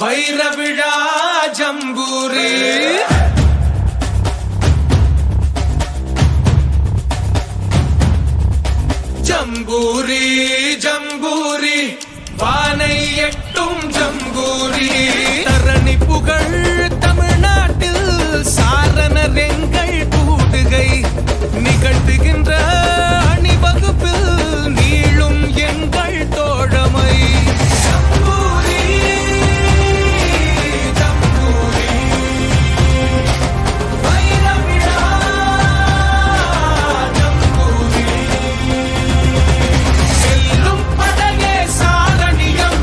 வைர விழா ஜம்பூரி ஜம்பூரி ஜம்பூரி வானை எட்டும் ஜம்பூரி தரணி புகழ் தமிழ்நாட்டில் சாரணர் எங்கள் கூடுகை நிகழ்த்துகின்ற அணிவகுப்பில் நீளும் எங்கள் தோழமை ஜம்பூரி ஜம்பூரி வைர விழா ஜம்பூரி செல்லும் படையே சாரணியம்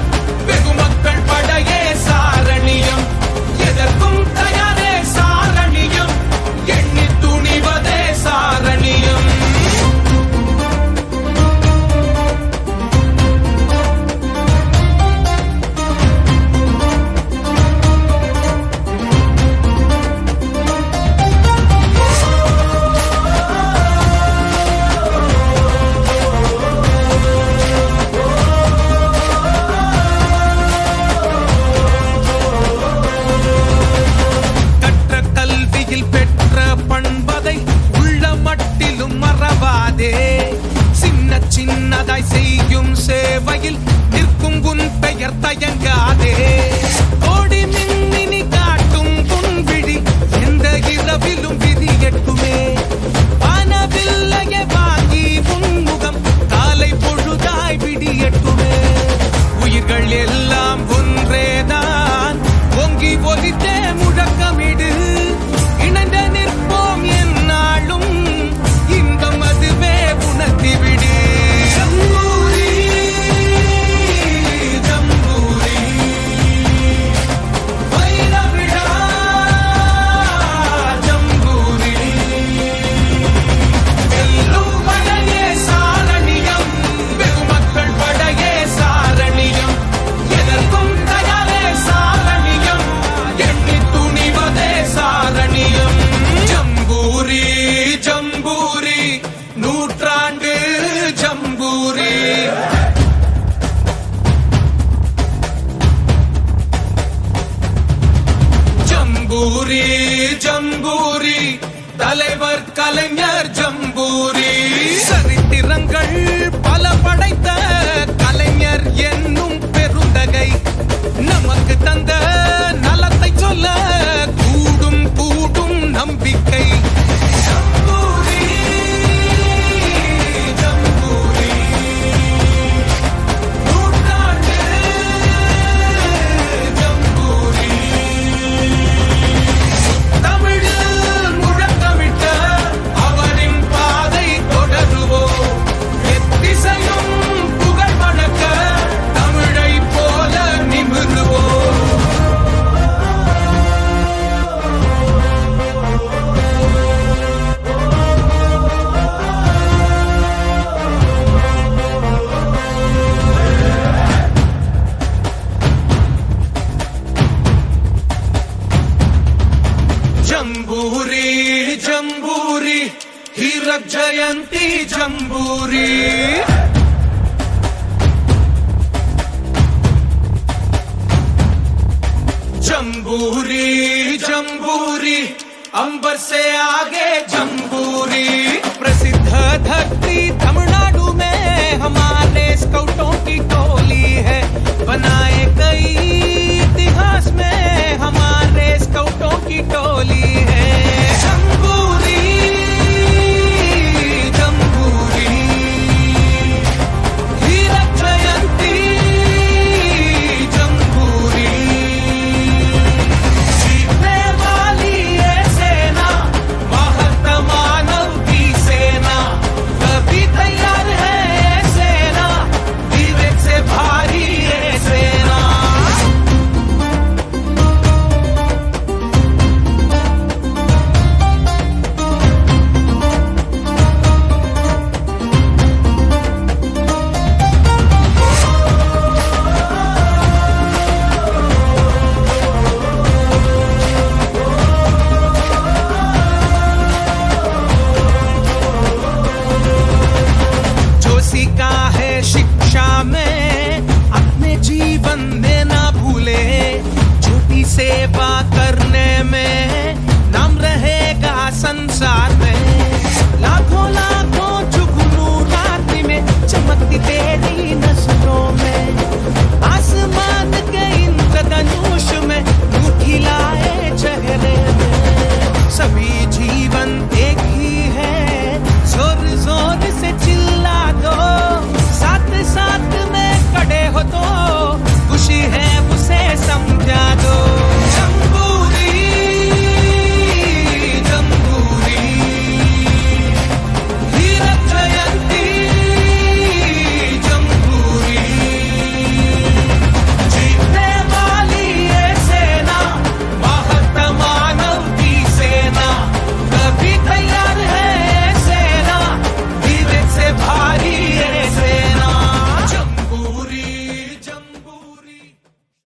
வெகுமக்கள் படையே சாரணியம் எதற்கும் தயாரே சாரணியம் எண்ணி துணிவதே சாரணியம் கற்ற கல்வியில் பெற்ற பண்பதை உள்ள மட்டிலும் மறவாதே சின்ன சின்னதாய் செய்யும் சேவையில் நிற்கும் உன் பெயர் தயங்காதே ஓடி மின்னினி காட்டும் உன் விழி எந்த இரவிலும் விதி எட்டுமே வானவில்லையே வாங்கி உன் முகம் காலை பொழுதாய் விடி எட்டுமே உயிர்கள் எல்லாம் ஒன்றேதான் பொங்கி ஒலித்தே முழக்கமிடு இணைந்த நிற்போம் என்னாலும் இன்பம் அதுவே உணர்த்திவிடு ஜம்பூரி ஜம்பூரி வைர விழா ஜம்பூரி வெல்லும் படையே சாரணியம் வெகுமக்கள் படையே சாரணியம் எதற்கும் தயாரே சாரணியம் எண்ணி துணிவதே சாரணியம் ஜம்பூரி ஜம்பூரி நூற்றாண்டு ஜம்பூரி ஜம்பூரி ஜம்பூரி தலைவர் கலைஞர் ஜம்பூரி சரித்திரங்கள் பல படைத்த கலைஞர் என்னும் பெருந்தகை நமக்கு தந்த நலத்தை சொல்ல கூடும் கூடும் நம்பிக்கை ஜம்பூரி ஜம்பூரி நூற்றாண்டு ஜம்பூரி தமிழில் முழக்கமிட்ட அவரின் பாதை தொடருவோம் எத்திசையும் புகழ் வணக்க தமிழை போல நிமிருவோம் ஜம்பூரி ஜம்பூரி ஹீரக் ஜயந்தி ஜம்பூரி जम्बूरी जम्बूरी अंबर से आगे जम्बूरी प्रसिद्ध